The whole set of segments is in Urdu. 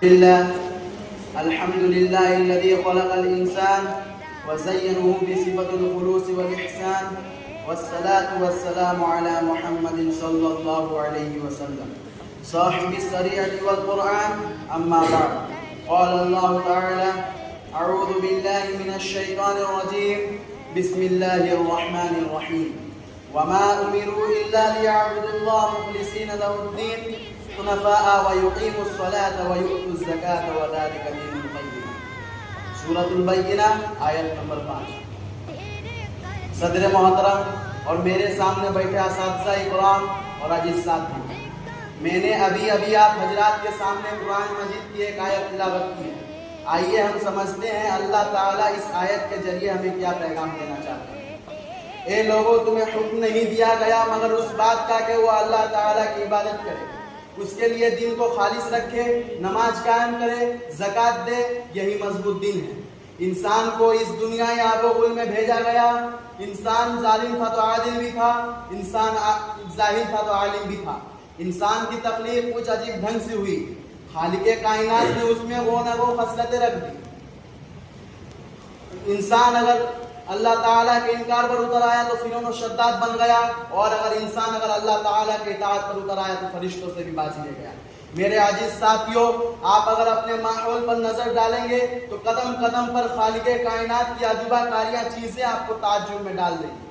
الحمد لله الذي خلق الإنسان وزينه بصفة الخلوص والإحسان والصلاة والسلام على محمد صلى الله عليه وسلم صاحب الشريعة والقرآن. أما بعد، قال الله تعالى: أعوذ بالله من الشيطان الرجيم، بسم الله الرحمن الرحيم. وما أمروا إلا ليعبدوا الله مخلصين له الدين حنفاء ويقيموا الصلاة ويؤتوا الزكاة وذلك دين القيم. سورۃ البینہ آیت نمبر 5. صدر محترم اور میرے سامنے بیٹھے اساتذہ اکرام اور عزیز ساتھی، میں نے ابھی آپ حضرات کے سامنے قرآن مجید کی ایک آیت تلاوت کی ہے. آئیے ہم سمجھتے ہیں اللہ تعالیٰ اس آیت کے ذریعے ہمیں کیا پیغام دینا چاہتے ہیں. اے لوگوں، تمہیں حکم نہیں دیا گیا مگر اس بات کا کہ وہ اللہ تعالیٰ کی عبادت کرے، اس کے لیے دین کو خالص رکھے، نماز قائم کرے، زکوٰۃ دے. یہی مضبوط دین ہے. انسان کو اس دنیا آب و گل میں بھیجا گیا. انسان ظالم تھا تو عادل بھی تھا، انسان ظاہر تھا تو عالم بھی تھا. انسان کی تخلیق کچھ عجیب ڈھنگ سے ہوئی. خالق کائنات نے اس میں وہ نہ وہ خصلتیں رکھ دی. انسان اگر اللہ تعالیٰ کے انکار پر اتر آیا تو فرعون و شداد بن گیا، اور انسان اگر اللہ تعالیٰ کے اطاعت پر اتر آیا تو فرشتوں سے بھی بازی لے گیا. میرے عزیز ساتھیوں، آپ اگر اپنے ماحول پر نظر ڈالیں گے تو قدم قدم پر خالق کائنات کی عجوبہ کاریاں چیزیں آپ کو تعجب میں ڈال دیں گی.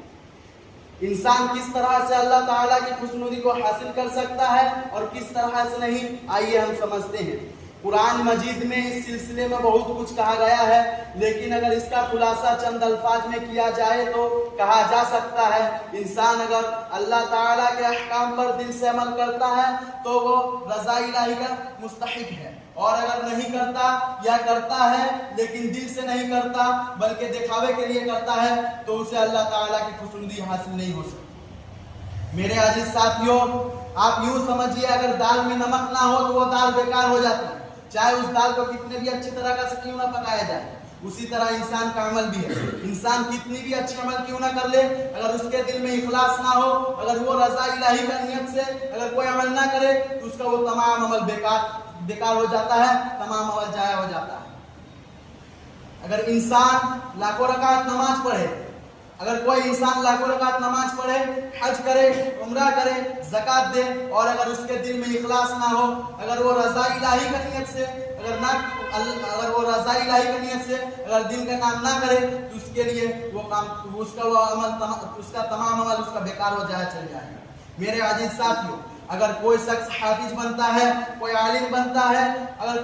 انسان کس طرح سے اللہ تعالیٰ کی خوشنودی کو حاصل کر سکتا ہے اور کس طرح سے نہیں، آئیے ہم سمجھتے ہیں. قرآن مجید میں اس سلسلے میں بہت کچھ کہا گیا ہے، لیکن اگر اس کا خلاصہ چند الفاظ میں کیا جائے تو کہا جا سکتا ہے: انسان اگر اللہ تعالیٰ کے احکام پر دل سے عمل کرتا ہے تو وہ رضا الہی کا مستحق ہے، اور اگر نہیں کرتا یا کرتا ہے لیکن دل سے نہیں کرتا بلکہ دکھاوے کے لیے کرتا ہے تو اسے اللہ تعالیٰ کی خوشنودی حاصل نہیں ہو سکتی. میرے عزیز ساتھیوں، آپ یوں سمجھیے، اگر دال میں نمک نہ ہو تو وہ دال بیکار ہو جاتی ہے، چاہے اس دال کو کتنے بھی اچھی طرح سے کیوں نہ پکایا جائے. اسی طرح انسان کا عمل بھی ہے. انسان کتنی بھی اچھی عمل کیوں نہ کر لے، اگر اس کے دل میں اخلاص نہ ہو، اگر وہ رضا الہی کا نیت سے اگر کوئی عمل نہ کرے تو اس کا وہ تمام عمل بیکار ہو جاتا ہے، تمام عمل ضائع ہو جاتا ہے. اگر انسان لاکھوں رکعت نماز پڑھے، اگر کوئی انسان لاکھوں رکعت نماز پڑھے، حج کرے، عمرہ کرے، زکوٰۃ دے، اور اگر اس کے دل میں اخلاص نہ ہو، اگر وہ رضا الہی کا نیت سے اگر دل کا کام نہ کرے تو اس کے لیے وہ کام، اس کا تمام عمل اس کا بیکار ہو جائے، چل جائے گا. میرے عزیز ساتھیوں، اگر کوئی شخص حافظ بنتا ہے، کوئی عالم بنتا ہے، اگر